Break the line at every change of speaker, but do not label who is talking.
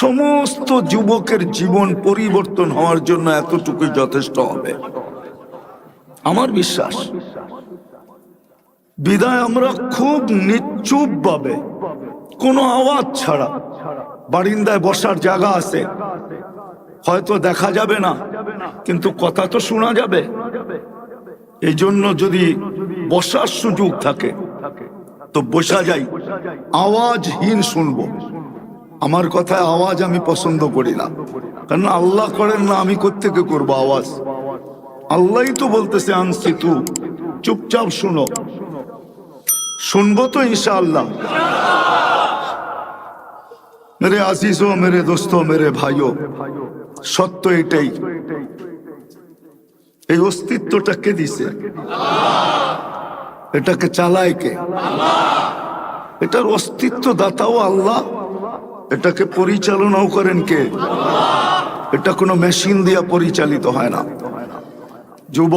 সমস্ত যুবকের জীবন পরিবর্তন হওয়ার জন্য এতটুকুই যথেষ্ট হবে আমার বিশ্বাস। বিদায় আমরা খুব নিশ্চুপ ভাবে, কোনো আওয়াজ ছাড়া, বারিন্দায় বসার জায়গা আছে, হয়তো দেখা যাবে না কিন্তু কথা তো শোনা যাবে। এই জন্য যদি বসার সুযোগ থাকে তো বসা যাই, আওয়াজহীন শুনবো। আমার কথায় আওয়াজ আমি পছন্দ করি না, কারণ আল্লাহ করেন না, আমি কোত্থেকে করবো আওয়াজ? আল্লাহই তো বলতেছে আনসিতু, চুপচাপ শুনো। শুনবো তো ইনশাআল্লাহ। মেরে আজিজো, মেরে দোস্তো, মেরে ভাইও, সত্য এটাই, এই অস্তিত্বটা কে দিছে? এটাকে চালায় কে? এটার অস্তিত্ব দাতাও আল্লাহ, এটাকে পরিচালনাও করেন কে? এটা কোনো মেশিন দিয়া পরিচালিত হয় না। যুবক